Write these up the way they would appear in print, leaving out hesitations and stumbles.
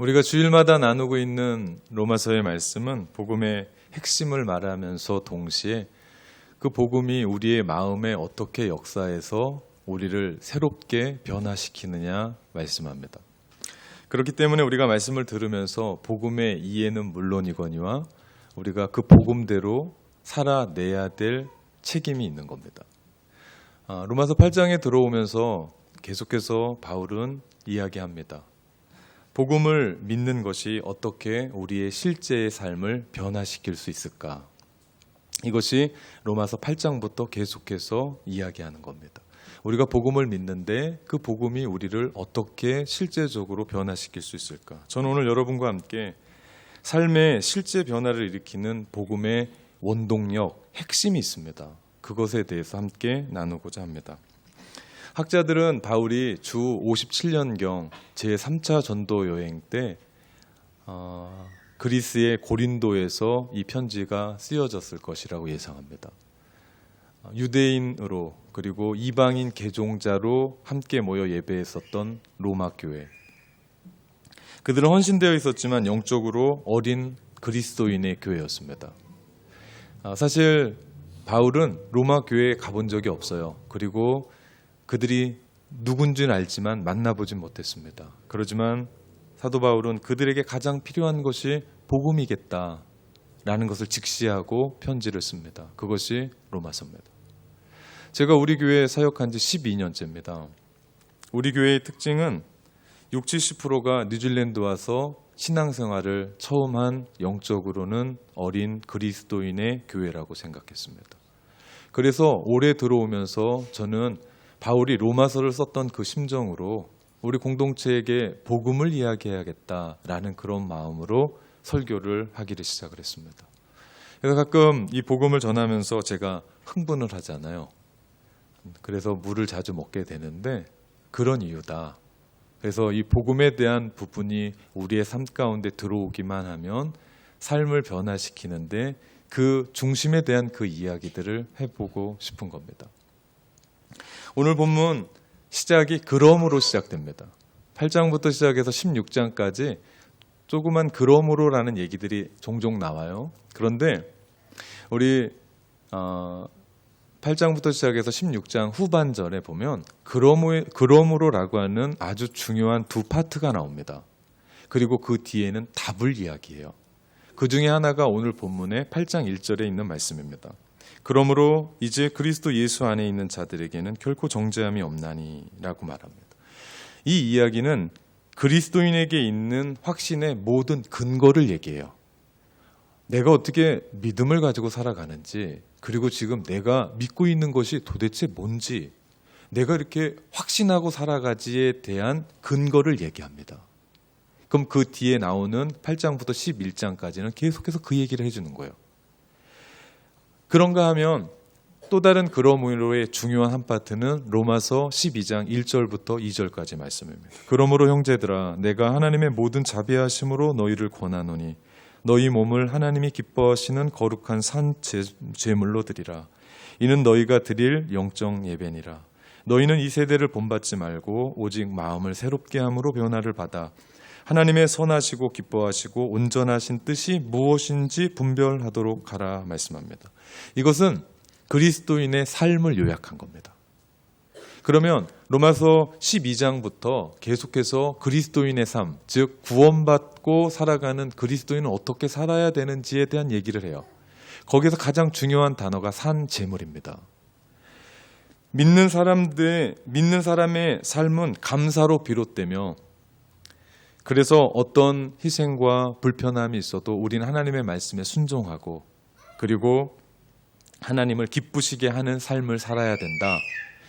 우리가 주일마다 나누고 있는 로마서의 말씀은 복음의 핵심을 말하면서 동시에 그 복음이 우리의 마음에 어떻게 역사해서 우리를 새롭게 변화시키느냐 말씀합니다. 그렇기 때문에 우리가 말씀을 들으면서 복음의 이해는 물론이거니와 우리가 그 복음대로 살아내야 될 책임이 있는 겁니다. 로마서 8장에 들어오면서 계속해서 바울은 이야기합니다. 복음을 믿는 것이 어떻게 우리의 실제의 삶을 변화시킬 수 있을까? 이것이 로마서 8장부터 계속해서 이야기하는 겁니다. 우리가 복음을 믿는데 그 복음이 우리를 어떻게 실제적으로 변화시킬 수 있을까? 저는 오늘 여러분과 함께 삶의 실제 변화를 일으키는 복음의 원동력, 핵심이 있습니다. 그것에 대해서 함께 나누고자 합니다. 학자들은 바울이 주 57년경 제3차 전도 여행 때 그리스의 고린도에서 이 편지가 쓰여졌을 것이라고 예상합니다. 유대인으로 그리고 이방인 개종자로 함께 모여 예배했었던 로마 교회. 그들은 헌신되어 있었지만 영적으로 어린 그리스도인의 교회였습니다. 사실 바울은 로마 교회에 가본 적이 없어요. 그리고 그들이 누군지는 알지만 만나보진 못했습니다. 그렇지만 사도 바울은 그들에게 가장 필요한 것이 복음이겠다라는 것을 직시하고 편지를 씁니다. 그것이 로마서입니다. 제가 우리 교회에 사역한 지 12년째입니다. 우리 교회의 특징은 60~70%가 뉴질랜드 와서 신앙생활을 처음 한 영적으로는 어린 그리스도인의 교회라고 생각했습니다. 그래서 올해 들어오면서 저는 바울이 로마서를 썼던 그 심정으로 우리 공동체에게 복음을 이야기해야겠다라는 그런 마음으로 설교를 하기를 시작을 했습니다. 그래서 가끔 이 복음을 전하면서 제가 흥분을 하잖아요. 그래서 물을 자주 먹게 되는데 그런 이유다. 그래서 이 복음에 대한 부분이 우리의 삶 가운데 들어오기만 하면 삶을 변화시키는데 그 중심에 대한 그 이야기들을 해보고 싶은 겁니다. 오늘 본문 시작이 그러므로 시작됩니다. 8장부터 시작해서 16장까지 조그만 그러므로라는 얘기들이 종종 나와요. 그런데 우리 8장부터 시작해서 16장 후반절에 보면 그러므로라고 하는 아주 중요한 두 파트가 나옵니다. 그리고 그 뒤에는 답을 이야기해요. 그 중에 하나가 오늘 본문의 8장 1절에 있는 말씀입니다. 그러므로 이제 그리스도 예수 안에 있는 자들에게는 결코 정죄함이 없나니 라고 말합니다. 이 이야기는 그리스도인에게 있는 확신의 모든 근거를 얘기해요. 내가 어떻게 믿음을 가지고 살아가는지, 그리고 지금 내가 믿고 있는 것이 도대체 뭔지, 내가 이렇게 확신하고 살아가지에 대한 근거를 얘기합니다. 그럼 그 뒤에 나오는 8장부터 11장까지는 계속해서 그 얘기를 해주는 거예요. 그런가 하면 또 다른 그러므로의 중요한 한 파트는 로마서 12장 1절부터 2절까지 말씀입니다. 그러므로 형제들아 내가 하나님의 모든 자비하심으로 너희를 권하노니 너희 몸을 하나님이 기뻐하시는 거룩한 산 제물로 드리라. 이는 너희가 드릴 영적 예배니라. 너희는 이 세대를 본받지 말고 오직 마음을 새롭게 함으로 변화를 받아 하나님의 선하시고 기뻐하시고 온전하신 뜻이 무엇인지 분별하도록 하라 말씀합니다. 이것은 그리스도인의 삶을 요약한 겁니다. 그러면 로마서 12장부터 계속해서 그리스도인의 삶, 즉 구원받고 살아가는 그리스도인은 어떻게 살아야 되는지에 대한 얘기를 해요. 거기서 가장 중요한 단어가 산 제물입니다. 믿는 사람의 삶은 감사로 비롯되며 그래서 어떤 희생과 불편함이 있어도 우리는 하나님의 말씀에 순종하고 그리고 하나님을 기쁘시게 하는 삶을 살아야 된다.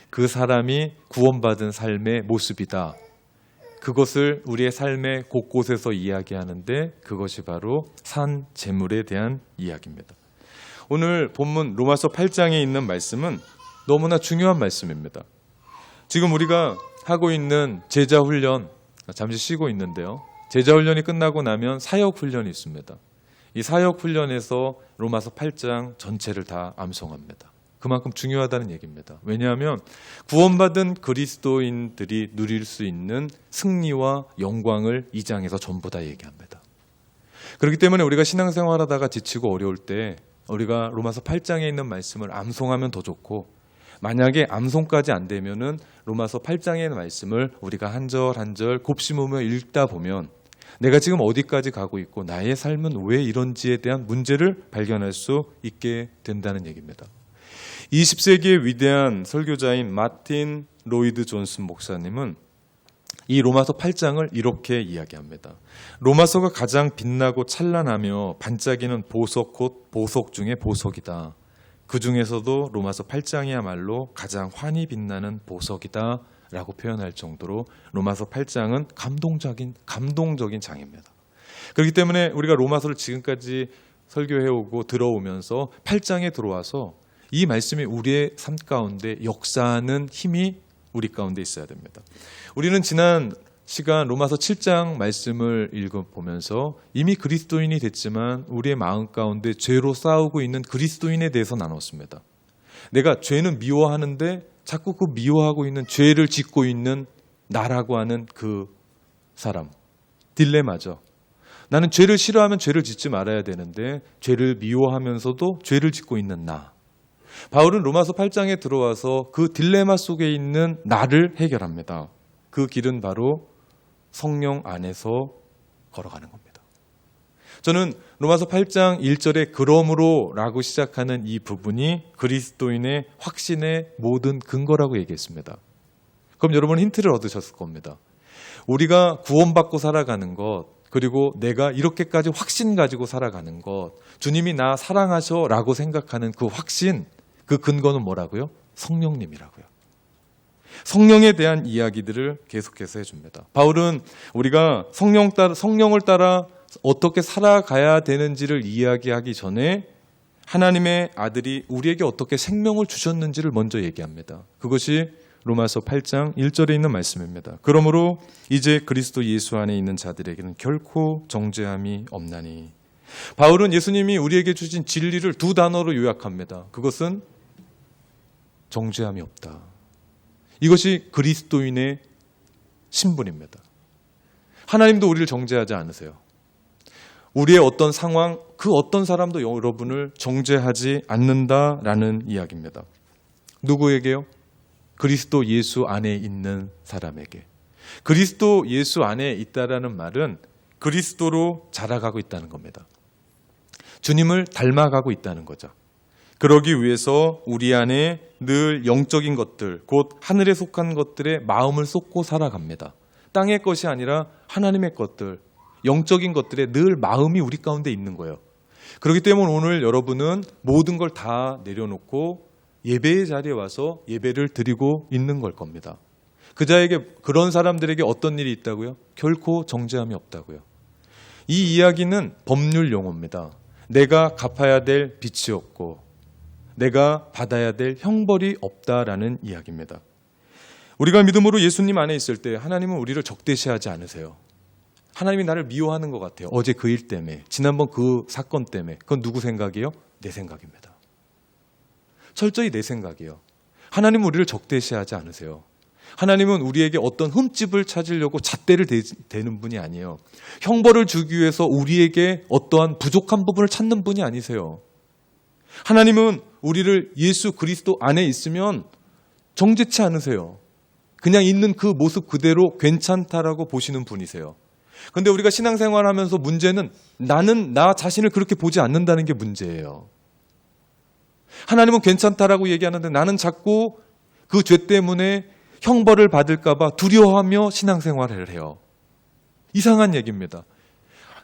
그 사람이 구원받은 삶의 모습이다. 그것을 우리의 삶의 곳곳에서 이야기하는데 그것이 바로 산 제물에 대한 이야기입니다. 오늘 본문 로마서 8장에 있는 말씀은 너무나 중요한 말씀입니다. 지금 우리가 하고 있는 제자 훈련, 잠시 쉬고 있는데요. 제자 훈련이 끝나고 나면 사역 훈련이 있습니다. 이 사역 훈련에서 로마서 8장 전체를 다 암송합니다. 그만큼 중요하다는 얘기입니다. 왜냐하면 구원받은 그리스도인들이 누릴 수 있는 승리와 영광을 이 장에서 전부 다 얘기합니다. 그렇기 때문에 우리가 신앙생활하다가 지치고 어려울 때 우리가 로마서 8장에 있는 말씀을 암송하면 더 좋고, 만약에 암송까지 안 되면은 로마서 8장의 말씀을 우리가 한 절 한 절 곱씹으며 읽다 보면 내가 지금 어디까지 가고 있고 나의 삶은 왜 이런지에 대한 문제를 발견할 수 있게 된다는 얘기입니다. 20세기의 위대한 설교자인 마틴 로이드 존슨 목사님은 이 로마서 8장을 이렇게 이야기합니다. 로마서가 가장 빛나고 찬란하며 반짝이는 보석 곧 보석 중에 보석이다. 그 중에서도 로마서 8장이야말로 가장 환히 빛나는 보석이다 라고 표현할 정도로 로마서 8장은 감동적인 장입니다. 그렇기 때문에 우리가 로마서를 지금까지 설교해오고 들어오면서 8장에 들어와서 이 말씀이 우리의 삶 가운데 역사하는 힘이 우리 가운데 있어야 됩니다. 우리는 지난 시간 로마서 7장 말씀을 읽어보면서 이미 그리스도인이 됐지만 우리의 마음 가운데 죄로 싸우고 있는 그리스도인에 대해서 나눴습니다. 내가 죄는 미워하는데 자꾸 그 미워하고 있는 죄를 짓고 있는 나라고 하는 그 사람, 딜레마죠. 나는 죄를 싫어하면 죄를 짓지 말아야 되는데 죄를 미워하면서도 죄를 짓고 있는 나. 바울은 로마서 8장에 들어와서 그 딜레마 속에 있는 나를 해결합니다. 그 길은 바로 성령 안에서 걸어가는 겁니다. 저는 로마서 8장 1절에 그러므로 라고 시작하는 이 부분이 그리스도인의 확신의 모든 근거라고 얘기했습니다. 그럼 여러분 힌트를 얻으셨을 겁니다. 우리가 구원받고 살아가는 것, 그리고 내가 이렇게까지 확신 가지고 살아가는 것, 주님이 나 사랑하셔 라고 생각하는 그 확신, 그 근거는 뭐라고요? 성령님이라고요. 성령에 대한 이야기들을 계속해서 해줍니다. 바울은 우리가 성령을 따라 어떻게 살아가야 되는지를 이야기하기 전에 하나님의 아들이 우리에게 어떻게 생명을 주셨는지를 먼저 얘기합니다. 그것이 로마서 8장 1절에 있는 말씀입니다. 그러므로 이제 그리스도 예수 안에 있는 자들에게는 결코 정죄함이 없나니. 바울은 예수님이 우리에게 주신 진리를 두 단어로 요약합니다. 그것은 정죄함이 없다. 이것이 그리스도인의 신분입니다. 하나님도 우리를 정죄하지 않으세요. 우리의 어떤 상황, 그 어떤 사람도 여러분을 정죄하지 않는다라는 이야기입니다. 누구에게요? 그리스도 예수 안에 있는 사람에게. 그리스도 예수 안에 있다라는 말은 그리스도로 자라가고 있다는 겁니다. 주님을 닮아가고 있다는 거죠. 그러기 위해서 우리 안에 늘 영적인 것들, 곧 하늘에 속한 것들에 마음을 쏟고 살아갑니다. 땅의 것이 아니라 하나님의 것들, 영적인 것들에 늘 마음이 우리 가운데 있는 거예요. 그렇기 때문에 오늘 여러분은 모든 걸 다 내려놓고 예배의 자리에 와서 예배를 드리고 있는 걸 겁니다. 그런 사람들에게 어떤 일이 있다고요? 결코 정죄함이 없다고요. 이 이야기는 법률 용어입니다. 내가 갚아야 될 빚이 없고 내가 받아야 될 형벌이 없다라는 이야기입니다. 우리가 믿음으로 예수님 안에 있을 때 하나님은 우리를 적대시하지 않으세요. 하나님이 나를 미워하는 것 같아요. 어제 그 일 때문에, 지난번 그 사건 때문에. 그건 누구 생각이에요? 내 생각입니다. 철저히 내 생각이에요. 하나님은 우리를 적대시하지 않으세요. 하나님은 우리에게 어떤 흠집을 찾으려고 잣대를 대는 분이 아니에요. 형벌을 주기 위해서 우리에게 어떠한 부족한 부분을 찾는 분이 아니세요. 하나님은 우리를 예수 그리스도 안에 있으면 정죄치 않으세요. 그냥 있는 그 모습 그대로 괜찮다라고 보시는 분이세요. 그런데 우리가 신앙생활하면서 문제는 나는 나 자신을 그렇게 보지 않는다는 게 문제예요. 하나님은 괜찮다라고 얘기하는데 나는 자꾸 그 죄 때문에 형벌을 받을까 봐 두려워하며 신앙생활을 해요. 이상한 얘기입니다.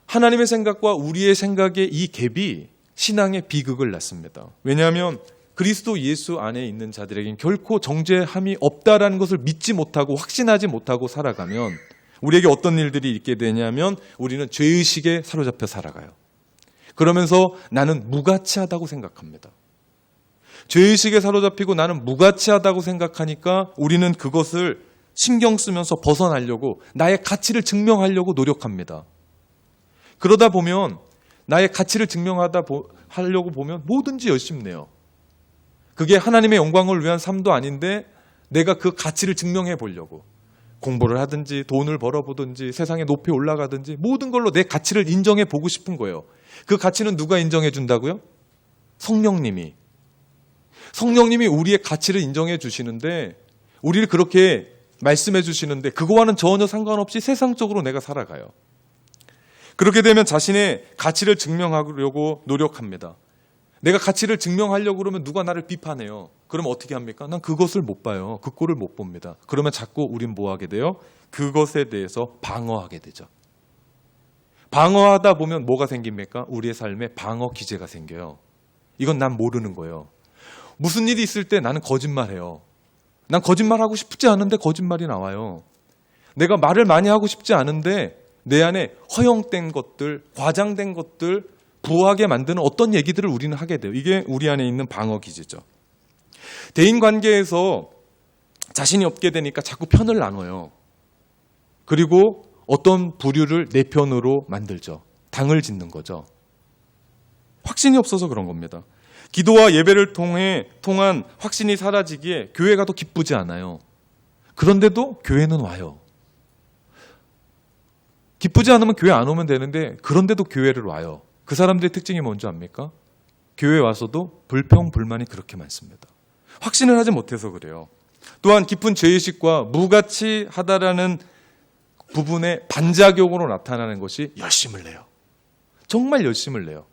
하나님의 생각과 우리의 생각의 이 갭이 신앙의 비극을 낳습니다. 왜냐하면 그리스도 예수 안에 있는 자들에겐 결코 정죄함이 없다라는 것을 믿지 못하고 확신하지 못하고 살아가면 우리에게 어떤 일들이 있게 되냐면 우리는 죄의식에 사로잡혀 살아가요. 그러면서 나는 무가치하다고 생각합니다. 죄의식에 사로잡히고 나는 무가치하다고 생각하니까 우리는 그것을 신경 쓰면서 벗어나려고 나의 가치를 증명하려고 노력합니다. 그러다 보면 나의 가치를 증명하려고 보면 뭐든지 열심히 내요. 그게 하나님의 영광을 위한 삶도 아닌데 내가 그 가치를 증명해 보려고 공부를 하든지 돈을 벌어보든지 세상에 높이 올라가든지 모든 걸로 내 가치를 인정해 보고 싶은 거예요. 그 가치는 누가 인정해 준다고요? 성령님이 우리의 가치를 인정해 주시는데, 우리를 그렇게 말씀해 주시는데 그거와는 전혀 상관없이 세상적으로 내가 살아가요. 그렇게 되면 자신의 가치를 증명하려고 노력합니다. 내가 가치를 증명하려고 그러면 누가 나를 비판해요. 그럼 어떻게 합니까? 난 그것을 못 봐요. 그 꼴을 못 봅니다. 그러면 자꾸 우린 뭐 하게 돼요? 그것에 대해서 방어하게 되죠. 방어하다 보면 뭐가 생깁니까? 우리의 삶에 방어 기제가 생겨요. 이건 난 모르는 거예요. 무슨 일이 있을 때 나는 거짓말해요. 난 거짓말하고 싶지 않은데 거짓말이 나와요. 내가 말을 많이 하고 싶지 않은데 내 안에 허용된 것들, 과장된 것들, 부하게 만드는 어떤 얘기들을 우리는 하게 돼요. 이게 우리 안에 있는 방어 기제죠. 대인 관계에서 자신이 없게 되니까 자꾸 편을 나눠요. 그리고 어떤 부류를 내 편으로 만들죠. 당을 짓는 거죠. 확신이 없어서 그런 겁니다. 기도와 예배를 통한 확신이 사라지기에 교회가 더 기쁘지 않아요. 그런데도 교회는 와요. 기쁘지 않으면 교회 안 오면 되는데 그런데도 교회를 와요. 그 사람들의 특징이 뭔지 압니까? 교회 와서도 불평불만이 그렇게 많습니다. 확신을 하지 못해서 그래요. 또한 깊은 죄의식과 무가치하다라는 부분의 반작용으로 나타나는 것이 열심을 내요. 정말 열심을 내요.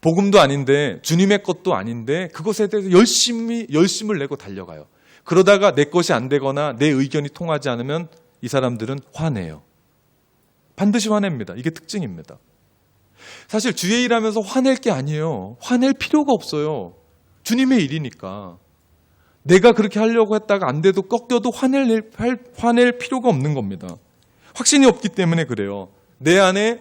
복음도 아닌데 주님의 것도 아닌데 그것에 대해서 열심을 내고 달려가요. 그러다가 내 것이 안 되거나 내 의견이 통하지 않으면 이 사람들은 화내요. 반드시 화냅니다. 이게 특징입니다. 사실 주의 일하면서 화낼 게 아니에요. 화낼 필요가 없어요. 주님의 일이니까. 내가 그렇게 하려고 했다가 안 돼도 꺾여도 화낼 필요가 없는 겁니다. 확신이 없기 때문에 그래요. 내 안에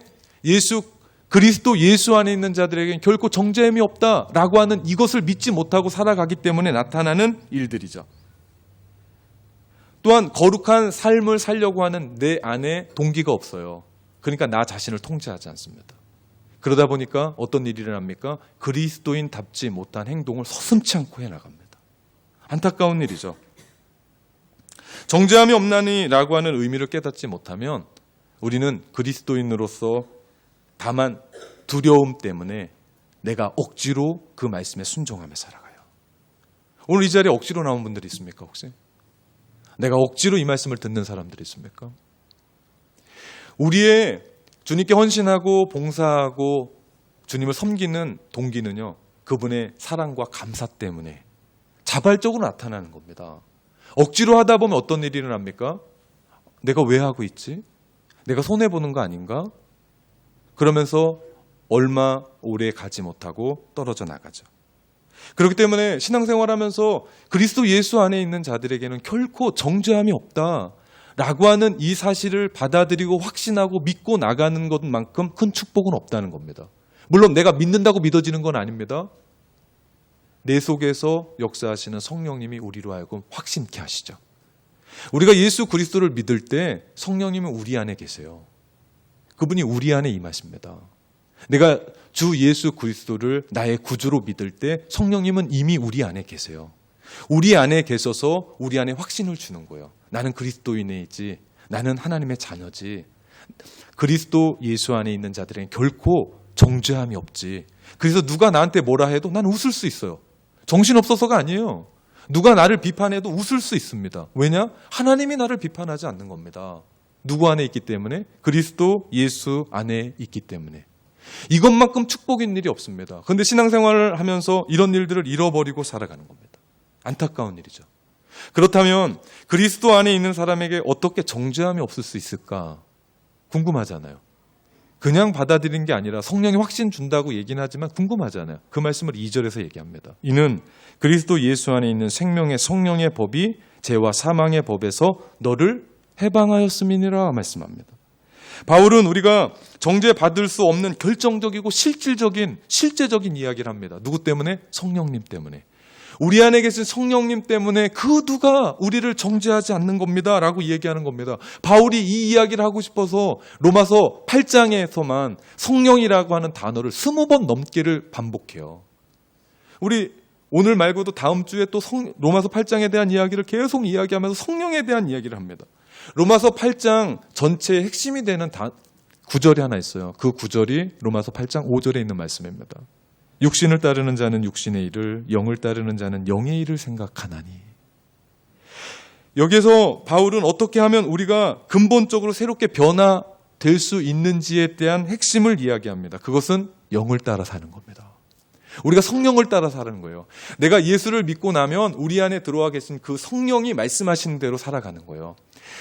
그리스도 예수 안에 있는 자들에게는 결코 정죄함이 없다라고 하는 이것을 믿지 못하고 살아가기 때문에 나타나는 일들이죠. 또한 거룩한 삶을 살려고 하는 내 안에 동기가 없어요. 그러니까 나 자신을 통제하지 않습니다. 그러다 보니까 어떤 일이 일어납니까? 그리스도인답지 못한 행동을 서슴지 않고 해나갑니다. 안타까운 일이죠. 정죄함이 없나니라고 하는 의미를 깨닫지 못하면 우리는 그리스도인으로서 다만 두려움 때문에 내가 억지로 그 말씀에 순종하며 살아가요. 오늘 이 자리에 억지로 나온 분들이 있습니까 혹시? 내가 억지로 이 말씀을 듣는 사람들이 있습니까? 우리의 주님께 헌신하고 봉사하고 주님을 섬기는 동기는요, 그분의 사랑과 감사 때문에 자발적으로 나타나는 겁니다. 억지로 하다 보면 어떤 일이 일어납니까? 내가 왜 하고 있지? 내가 손해보는 거 아닌가? 그러면서 얼마 오래 가지 못하고 떨어져 나가죠. 그렇기 때문에 신앙생활하면서 그리스도 예수 안에 있는 자들에게는 결코 정죄함이 없다라고 하는 이 사실을 받아들이고 확신하고 믿고 나가는 것만큼 큰 축복은 없다는 겁니다. 물론 내가 믿는다고 믿어지는 건 아닙니다. 내 속에서 역사하시는 성령님이 우리로 하여금 확신케 하시죠. 우리가 예수 그리스도를 믿을 때 성령님은 우리 안에 계세요. 그분이 우리 안에 임하십니다. 내가 주 예수 그리스도를 나의 구주로 믿을 때 성령님은 이미 우리 안에 계세요. 우리 안에 계셔서 우리 안에 확신을 주는 거예요. 나는 그리스도인이지, 나는 하나님의 자녀지. 그리스도 예수 안에 있는 자들에겐 결코 정죄함이 없지. 그래서 누가 나한테 뭐라 해도 난 웃을 수 있어요. 정신없어서가 아니에요. 누가 나를 비판해도 웃을 수 있습니다. 왜냐? 하나님이 나를 비판하지 않는 겁니다. 누구 안에 있기 때문에? 그리스도 예수 안에 있기 때문에. 이것만큼 축복인 일이 없습니다. 그런데 신앙생활을 하면서 이런 일들을 잃어버리고 살아가는 겁니다. 안타까운 일이죠. 그렇다면 그리스도 안에 있는 사람에게 어떻게 정죄함이 없을 수 있을까? 궁금하잖아요. 그냥 받아들이는 게 아니라 성령이 확신 준다고 얘기는 하지만 궁금하잖아요. 그 말씀을 2절에서 얘기합니다. 이는 그리스도 예수 안에 있는 생명의 성령의 법이 죄와 사망의 법에서 너를 해방하였음이니라 말씀합니다. 바울은 우리가 정죄받을 수 없는 결정적이고 실제적인 이야기를 합니다. 누구 때문에? 성령님 때문에. 우리 안에 계신 성령님 때문에 그 누가 우리를 정죄하지 않는 겁니다 라고 얘기하는 겁니다. 바울이 이 이야기를 하고 싶어서 로마서 8장에서만 성령이라고 하는 단어를 20번 넘게를 반복해요. 우리 오늘 말고도 다음 주에 또 로마서 8장에 대한 이야기를 계속 이야기하면서 성령에 대한 이야기를 합니다. 로마서 8장 전체의 핵심이 되는 구절이 하나 있어요. 그 구절이 로마서 8장 5절에 있는 말씀입니다. 육신을 따르는 자는 육신의 일을, 영을 따르는 자는 영의 일을 생각하나니. 여기서 바울은 어떻게 하면 우리가 근본적으로 새롭게 변화될 수 있는지에 대한 핵심을 이야기합니다. 그것은 영을 따라 사는 겁니다. 우리가 성령을 따라 사는 거예요. 내가 예수를 믿고 나면 우리 안에 들어와 계신 그 성령이 말씀하시는 대로 살아가는 거예요.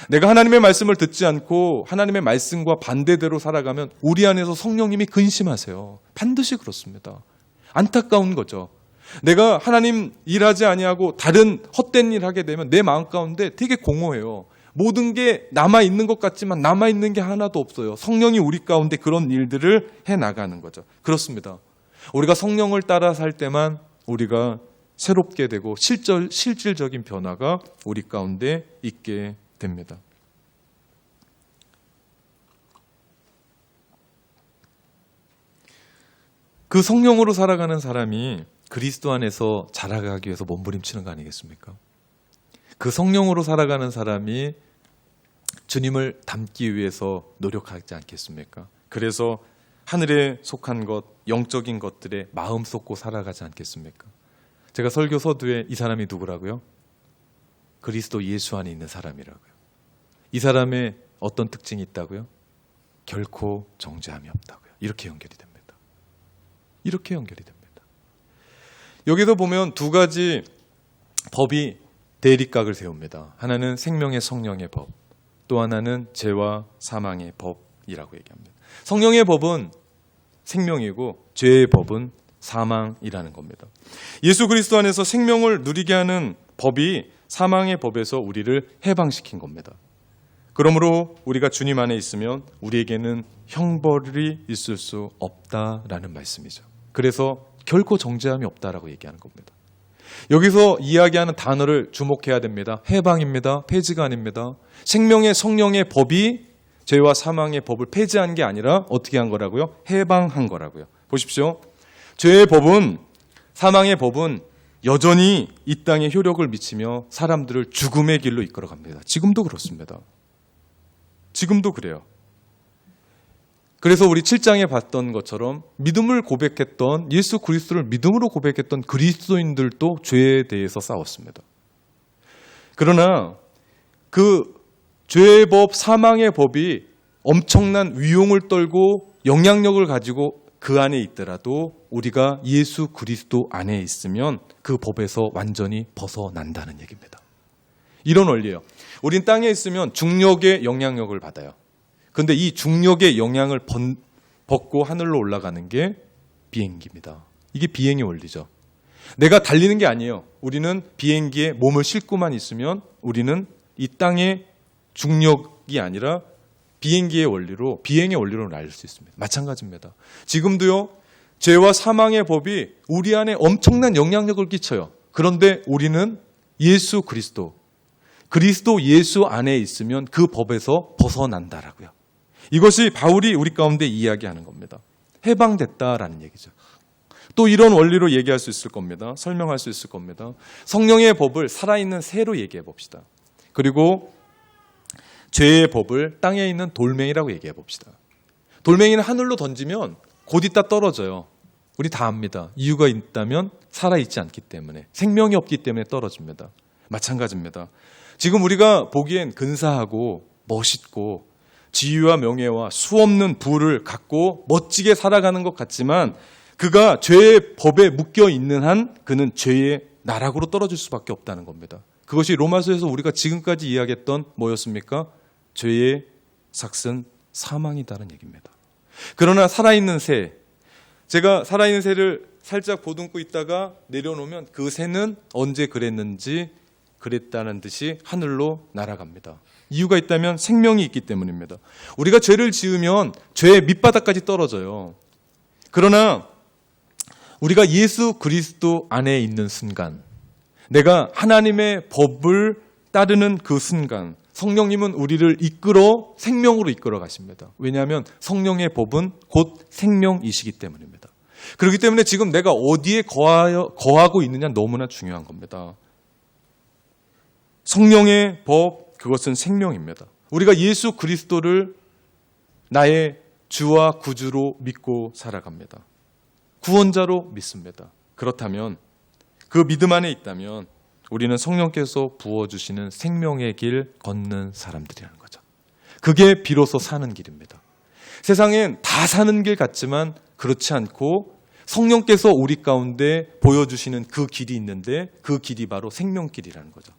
내가 하나님의 말씀을 듣지 않고 하나님의 말씀과 반대대로 살아가면 우리 안에서 성령님이 근심하세요. 반드시 그렇습니다. 안타까운 거죠. 내가 하나님 일하지 아니하고 다른 헛된 일 하게 되면 내 마음 가운데 되게 공허해요. 모든 게 남아있는 것 같지만 남아있는 게 하나도 없어요. 성령이 우리 가운데 그런 일들을 해나가는 거죠. 그렇습니다. 우리가 성령을 따라 살 때만 우리가 새롭게 되고 실질적인 변화가 우리 가운데 있게 됩니다. 그 성령으로 살아가는 사람이 그리스도 안에서 자라가기 위해서 몸부림치는 거 아니겠습니까? 그 성령으로 살아가는 사람이 주님을 닮기 위해서 노력하지 않겠습니까? 그래서 하늘에 속한 것, 영적인 것들에 마음 쏟고 살아가지 않겠습니까? 제가 설교 서두에 이 사람이 누구라고요? 그리스도 예수 안에 있는 사람이라고요. 이 사람의 어떤 특징이 있다고요? 결코 정죄함이 없다고요. 이렇게 연결이 됩니다. 이렇게 연결이 됩니다. 여기서 보면 두 가지 법이 대립각을 세웁니다. 하나는 생명의 성령의 법, 또 하나는 죄와 사망의 법이라고 얘기합니다. 성령의 법은 생명이고 죄의 법은 사망이라는 겁니다. 예수 그리스도 안에서 생명을 누리게 하는 법이 사망의 법에서 우리를 해방시킨 겁니다. 그러므로 우리가 주님 안에 있으면 우리에게는 형벌이 있을 수 없다라는 말씀이죠. 그래서 결코 정죄함이 없다라고 얘기하는 겁니다. 여기서 이야기하는 단어를 주목해야 됩니다. 해방입니다. 폐지가 아닙니다. 생명의 성령의 법이 죄와 사망의 법을 폐지한 게 아니라 어떻게 한 거라고요? 해방한 거라고요. 보십시오. 죄의 법은, 사망의 법은 여전히 이 땅에 효력을 미치며 사람들을 죽음의 길로 이끌어갑니다. 지금도 그렇습니다. 지금도 그래요. 그래서 우리 7장에 봤던 것처럼 믿음을 고백했던, 예수 그리스도를 믿음으로 고백했던 그리스도인들도 죄에 대해서 싸웠습니다. 그러나 그 죄의 법, 사망의 법이 엄청난 위용을 떨고 영향력을 가지고 그 안에 있더라도 우리가 예수 그리스도 안에 있으면 그 법에서 완전히 벗어난다는 얘기입니다. 이런 원리예요. 우린 땅에 있으면 중력의 영향력을 받아요. 그런데 이 중력의 영향을 벗고 하늘로 올라가는 게 비행기입니다. 이게 비행의 원리죠. 내가 달리는 게 아니에요. 우리는 비행기에 몸을 싣고만 있으면 우리는 이 땅의 중력이 아니라 비행의 원리로 날 수 있습니다. 마찬가지입니다. 지금도요, 죄와 사망의 법이 우리 안에 엄청난 영향력을 끼쳐요. 그런데 우리는 예수 그리스도 예수 안에 있으면 그 법에서 벗어난다라고요. 이것이 바울이 우리 가운데 이야기하는 겁니다. 해방됐다라는 얘기죠. 또 이런 원리로 얘기할 수 있을 겁니다. 설명할 수 있을 겁니다. 성령의 법을 살아있는 새로 얘기해 봅시다. 그리고 죄의 법을 땅에 있는 돌멩이라고 얘기해 봅시다. 돌멩이는 하늘로 던지면 곧 있다 떨어져요. 우리 다 압니다. 이유가 있다면 살아있지 않기 때문에, 생명이 없기 때문에 떨어집니다. 마찬가지입니다. 지금 우리가 보기엔 근사하고 멋있고 지위와 명예와 수없는 부를 갖고 멋지게 살아가는 것 같지만 그가 죄의 법에 묶여 있는 한 그는 죄의 나락으로 떨어질 수밖에 없다는 겁니다. 그것이 로마서에서 우리가 지금까지 이야기했던 뭐였습니까? 죄의 삭은 사망이다는 얘기입니다. 그러나 살아있는 새, 제가 살아있는 새를 살짝 보듬고 있다가 내려놓으면 그 새는 언제 그랬다는 듯이 하늘로 날아갑니다. 이유가 있다면 생명이 있기 때문입니다. 우리가 죄를 지으면 죄의 밑바닥까지 떨어져요. 그러나 우리가 예수 그리스도 안에 있는 순간, 내가 하나님의 법을 따르는 그 순간, 성령님은 우리를 생명으로 이끌어 가십니다. 왜냐하면 성령의 법은 곧 생명이시기 때문입니다. 그렇기 때문에 지금 내가 어디에 거하고 있느냐 너무나 중요한 겁니다. 성령의 법, 그것은 생명입니다. 우리가 예수 그리스도를 나의 주와 구주로 믿고 살아갑니다. 구원자로 믿습니다. 그렇다면 그 믿음 안에 있다면 우리는 성령께서 부어주시는 생명의 길 걷는 사람들이라는 거죠. 그게 비로소 사는 길입니다. 세상엔 다 사는 길 같지만 그렇지 않고 성령께서 우리 가운데 보여주시는 그 길이 있는데 그 길이 바로 생명길이라는 거죠.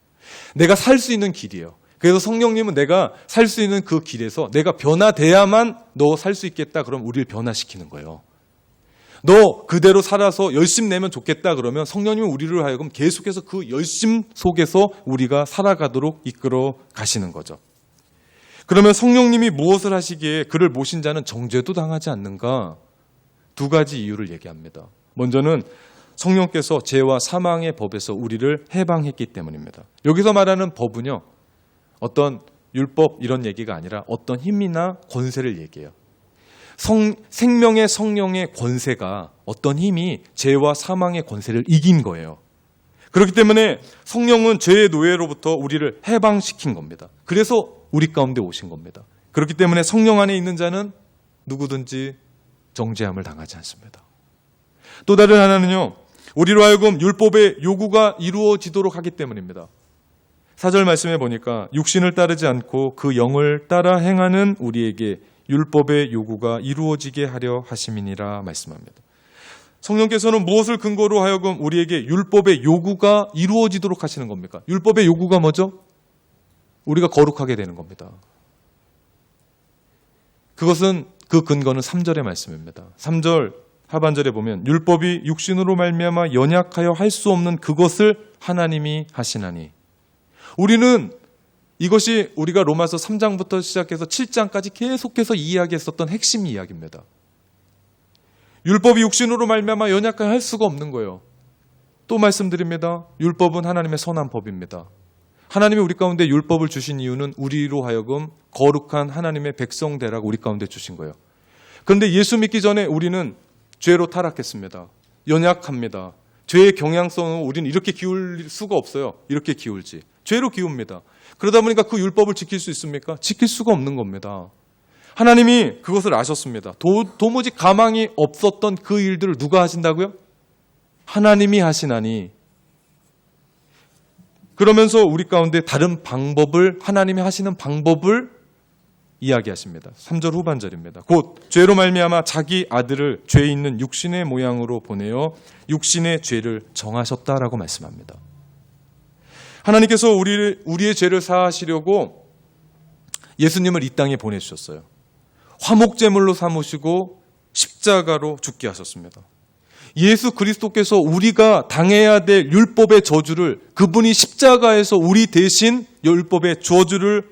내가 살 수 있는 길이에요. 그래서 성령님은 내가 살 수 있는 그 길에서 내가 변화돼야만 너 살 수 있겠다 그럼 우리를 변화시키는 거예요. 너 그대로 살아서 열심 내면 좋겠다 그러면 성령님은 우리를 하여금 계속해서 그 열심 속에서 우리가 살아가도록 이끌어 가시는 거죠. 그러면 성령님이 무엇을 하시기에 그를 모신 자는 정죄도 당하지 않는가? 두 가지 이유를 얘기합니다. 먼저는 성령께서 죄와 사망의 법에서 우리를 해방했기 때문입니다. 여기서 말하는 법은요, 어떤 율법 이런 얘기가 아니라 어떤 힘이나 권세를 얘기해요. 생명의 성령의 권세가 어떤 힘이 죄와 사망의 권세를 이긴 거예요. 그렇기 때문에 성령은 죄의 노예로부터 우리를 해방시킨 겁니다. 그래서 우리 가운데 오신 겁니다. 그렇기 때문에 성령 안에 있는 자는 누구든지 정죄함을 당하지 않습니다. 또 다른 하나는요, 우리로 하여금 율법의 요구가 이루어지도록 하기 때문입니다. 4절 말씀해 보니까 육신을 따르지 않고 그 영을 따라 행하는 우리에게 율법의 요구가 이루어지게 하려 하심이니라 말씀합니다. 성령께서는 무엇을 근거로 하여금 우리에게 율법의 요구가 이루어지도록 하시는 겁니까? 율법의 요구가 뭐죠? 우리가 거룩하게 되는 겁니다. 그것은 그 근거는 3절의 말씀입니다. 3절 하반절에 보면 율법이 육신으로 말미암아 연약하여 할 수 없는 그것을 하나님이 하시나니, 우리는 이것이 우리가 로마서 3장부터 시작해서 7장까지 계속해서 이야기했었던 핵심 이야기입니다. 율법이 육신으로 말미암아 연약하여 할 수가 없는 거예요. 또 말씀드립니다. 율법은 하나님의 선한 법입니다. 하나님이 우리 가운데 율법을 주신 이유는 우리로 하여금 거룩한 하나님의 백성 되라고 우리 가운데 주신 거예요. 그런데 예수 믿기 전에 우리는 죄로 타락했습니다. 연약합니다. 죄의 경향성은 우리는 이렇게 기울 수가 없어요. 이렇게 기울지. 죄로 기웁니다. 그러다 보니까 그 율법을 지킬 수 있습니까? 지킬 수가 없는 겁니다. 하나님이 그것을 아셨습니다. 도무지 가망이 없었던 그 일들을 누가 하신다고요? 하나님이 하시나니. 그러면서 우리 가운데 다른 방법을, 하나님이 하시는 방법을 이야기하십니다. 3절 후반절입니다. 곧 죄로 말미암아 자기 아들을 죄 있는 육신의 모양으로 보내어 육신의 죄를 정하셨다라고 말씀합니다. 하나님께서 우리의 죄를 사하시려고 예수님을 이 땅에 보내주셨어요. 화목제물로 삼으시고 십자가로 죽게 하셨습니다. 예수 그리스도께서 우리가 당해야 될 율법의 저주를, 그분이 십자가에서 우리 대신 율법의 저주를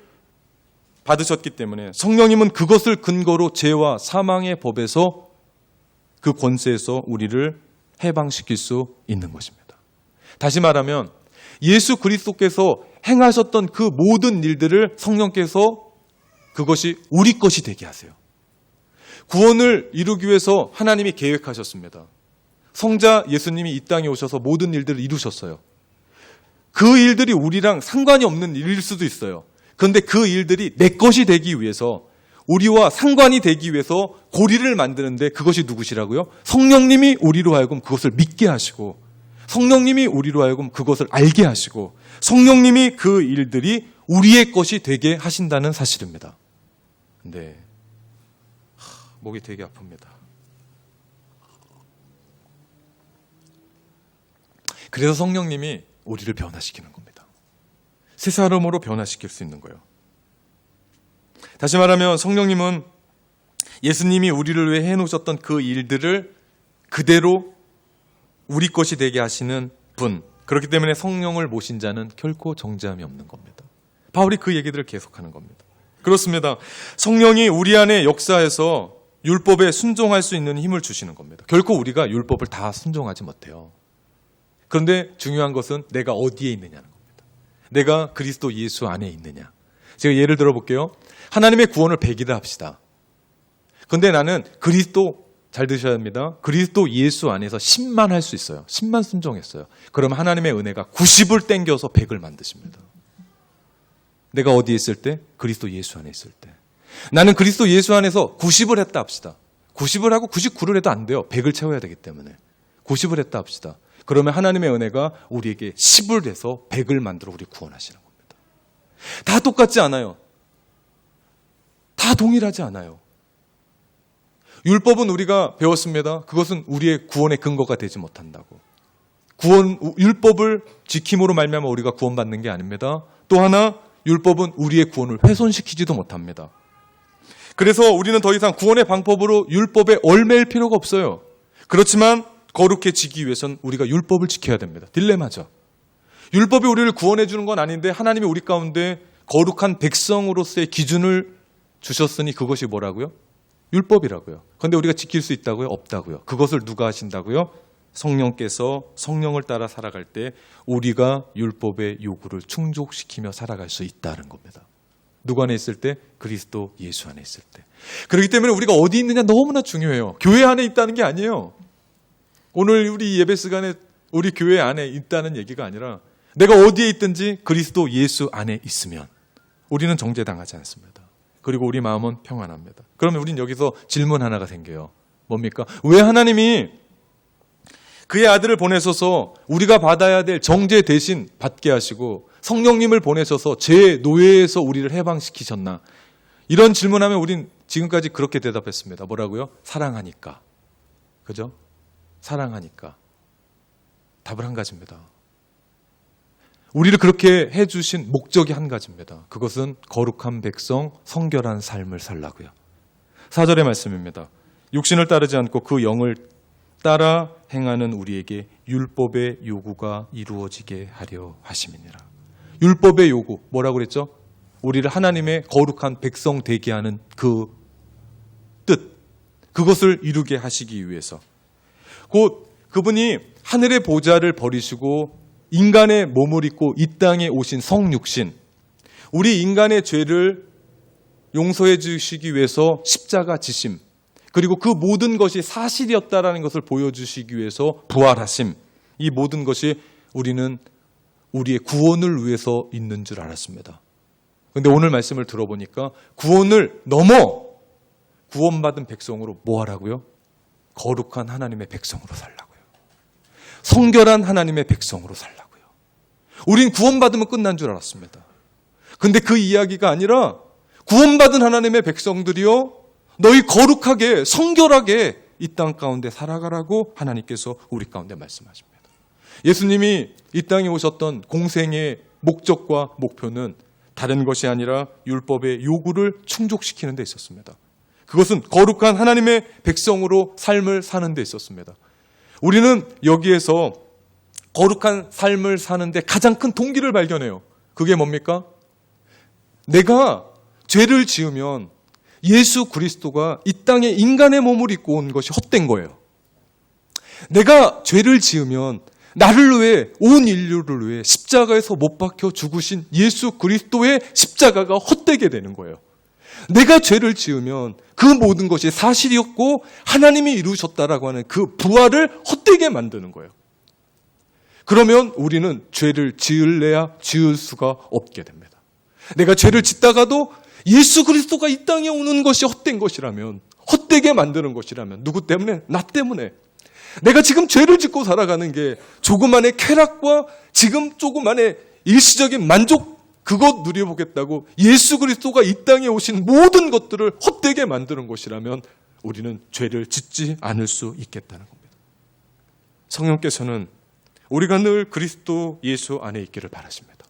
받으셨기 때문에 성령님은 그것을 근거로 죄와 사망의 법에서, 그 권세에서 우리를 해방시킬 수 있는 것입니다. 다시 말하면 예수 그리스도께서 행하셨던 그 모든 일들을 성령께서 그것이 우리 것이 되게 하세요. 구원을 이루기 위해서 하나님이 계획하셨습니다. 성자 예수님이 이 땅에 오셔서 모든 일들을 이루셨어요. 그 일들이 우리랑 상관이 없는 일일 수도 있어요. 그런데 그 일들이 내 것이 되기 위해서, 우리와 상관이 되기 위해서 고리를 만드는데 그것이 누구시라고요? 성령님이 우리로 하여금 그것을 믿게 하시고, 성령님이 우리로 하여금 그것을 알게 하시고, 성령님이 그 일들이 우리의 것이 되게 하신다는 사실입니다. 근데 목이 되게 아픕니다. 그래서 성령님이 우리를 변화시키는 겁니다. 새 사람으로 변화시킬 수 있는 거예요. 다시 말하면 성령님은 예수님이 우리를 위해 해놓으셨던 그 일들을 그대로 우리 것이 되게 하시는 분, 그렇기 때문에 성령을 모신 자는 결코 정죄함이 없는 겁니다. 바울이 그 얘기들을 계속하는 겁니다. 그렇습니다. 성령이 우리 안에 역사해서 율법에 순종할 수 있는 힘을 주시는 겁니다. 결코 우리가 율법을 다 순종하지 못해요. 그런데 중요한 것은 내가 어디에 있느냐는 겁니다. 내가 그리스도 예수 안에 있느냐. 제가 예를 들어 볼게요. 하나님의 구원을 100이다 합시다. 그런데 나는 그리스도 잘 드셔야 합니다. 그리스도 예수 안에서 10만 할 수 있어요. 10만 순종했어요. 그러면 하나님의 은혜가 90을 땡겨서 100을 만드십니다. 내가 어디에 있을 때? 그리스도 예수 안에 있을 때. 나는 그리스도 예수 안에서 90을 했다 합시다. 90을 하고 99를 해도 안 돼요. 100을 채워야 되기 때문에. 90을 했다 합시다. 그러면 하나님의 은혜가 우리에게 10을 해서 100을 만들어 우리 구원하시는 겁니다. 다 똑같지 않아요. 다 동일하지 않아요. 율법은 우리가 배웠습니다. 그것은 우리의 구원의 근거가 되지 못한다고. 율법을 지킴으로 말미암아 우리가 구원받는 게 아닙니다. 또 하나, 율법은 우리의 구원을 훼손시키지도 못합니다. 그래서 우리는 더 이상 구원의 방법으로 율법에 얽매일 필요가 없어요. 그렇지만 거룩해지기 위해서는 우리가 율법을 지켜야 됩니다. 딜레마죠. 율법이 우리를 구원해 주는 건 아닌데 하나님이 우리 가운데 거룩한 백성으로서의 기준을 주셨으니 그것이 뭐라고요? 율법이라고요. 그런데 우리가 지킬 수 있다고요? 없다고요. 그것을 누가 하신다고요? 성령께서 성령을 따라 살아갈 때 우리가 율법의 요구를 충족시키며 살아갈 수 있다는 겁니다. 누구 안에 있을 때? 그리스도 예수 안에 있을 때. 그렇기 때문에 우리가 어디 있느냐 너무나 중요해요. 교회 안에 있다는 게 아니에요. 오늘 우리 예배 시간에 우리 교회 안에 있다는 얘기가 아니라 내가 어디에 있든지 그리스도 예수 안에 있으면 우리는 정죄당하지 않습니다. 그리고 우리 마음은 평안합니다. 그러면 우린 여기서 질문 하나가 생겨요. 뭡니까? 왜 하나님이 그의 아들을 보내셔서 우리가 받아야 될 정죄 대신 받게 하시고 성령님을 보내셔서 죄의 노예에서 우리를 해방시키셨나? 이런 질문하면 우린 지금까지 그렇게 대답했습니다. 뭐라고요? 사랑하니까. 그죠? 사랑하니까. 답은 한 가지입니다. 우리를 그렇게 해주신 목적이 한 가지입니다. 그것은 거룩한 백성, 성결한 삶을 살라고요. 4절의 말씀입니다. 육신을 따르지 않고 그 영을 따라 행하는 우리에게 율법의 요구가 이루어지게 하려 하심이니라. 율법의 요구, 뭐라고 그랬죠? 우리를 하나님의 거룩한 백성 되게 하는 그 뜻, 그것을 이루게 하시기 위해서. 곧 그분이 하늘의 보좌를 버리시고 인간의 몸을 입고 이 땅에 오신 성육신, 우리 인간의 죄를 용서해 주시기 위해서 십자가 지심, 그리고 그 모든 것이 사실이었다라는 것을 보여주시기 위해서 부활하심, 이 모든 것이 우리는 우리의 구원을 위해서 있는 줄 알았습니다. 그런데 오늘 말씀을 들어보니까 구원을 넘어 구원받은 백성으로 뭐 하라고요? 거룩한 하나님의 백성으로 살라고요. 성결한 하나님의 백성으로 살라고요. 우린 구원받으면 끝난 줄 알았습니다. 근데 그 이야기가 아니라 구원받은 하나님의 백성들이요, 너희 거룩하게 성결하게 이 땅 가운데 살아가라고 하나님께서 우리 가운데 말씀하십니다. 예수님이 이 땅에 오셨던 공생의 목적과 목표는 다른 것이 아니라 율법의 요구를 충족시키는 데 있었습니다. 그것은 거룩한 하나님의 백성으로 삶을 사는 데 있었습니다. 우리는 여기에서 거룩한 삶을 사는데 가장 큰 동기를 발견해요. 그게 뭡니까? 내가 죄를 지으면 예수 그리스도가 이 땅에 인간의 몸을 입고 온 것이 헛된 거예요. 내가 죄를 지으면 나를 위해, 온 인류를 위해 십자가에서 못 박혀 죽으신 예수 그리스도의 십자가가 헛되게 되는 거예요. 내가 죄를 지으면 그 모든 것이 사실이었고 하나님이 이루셨다라고 하는 그 부활을 헛되게 만드는 거예요. 그러면 우리는 죄를 지을래야 지을 수가 없게 됩니다. 내가 죄를 짓다가도 예수 그리스도가 이 땅에 오는 것이 헛된 것이라면, 헛되게 만드는 것이라면, 누구 때문에? 나 때문에. 내가 지금 죄를 짓고 살아가는 게 조그만의 쾌락과 지금 조그만의 일시적인 만족, 그것 누려보겠다고 예수 그리스도가 이 땅에 오신 모든 것들을 헛되게 만드는 것이라면 우리는 죄를 짓지 않을 수 있겠다는 겁니다. 성령께서는 우리가 늘 그리스도 예수 안에 있기를 바라십니다.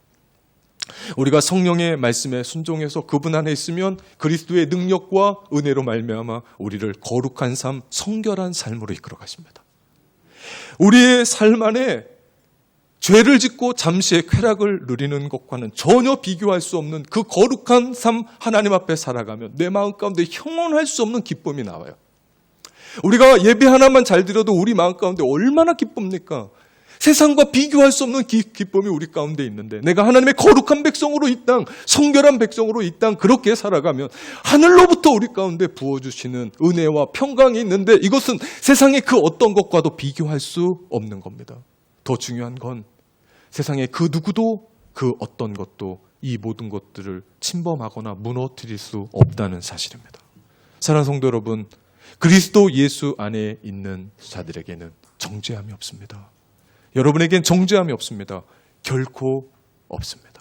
우리가 성령의 말씀에 순종해서 그분 안에 있으면 그리스도의 능력과 은혜로 말미암아 우리를 거룩한 삶, 성결한 삶으로 이끌어 가십니다. 우리의 삶 안에 죄를 짓고 잠시의 쾌락을 누리는 것과는 전혀 비교할 수 없는 그 거룩한 삶, 하나님 앞에 살아가면 내 마음 가운데 형언할 수 없는 기쁨이 나와요. 우리가 예배 하나만 잘 드려도 우리 마음 가운데 얼마나 기쁩니까? 세상과 비교할 수 없는 기쁨이 우리 가운데 있는데 내가 하나님의 거룩한 백성으로 이 땅, 성결한 백성으로 이 땅 그렇게 살아가면 하늘로부터 우리 가운데 부어주시는 은혜와 평강이 있는데 이것은 세상의 그 어떤 것과도 비교할 수 없는 겁니다. 더 중요한 건 세상의 그 누구도 그 어떤 것도 이 모든 것들을 침범하거나 무너뜨릴 수 없다는 사실입니다. 사랑하는 성도 여러분, 그리스도 예수 안에 있는 자들에게는 정죄함이 없습니다. 여러분에겐 정죄함이 없습니다. 결코 없습니다.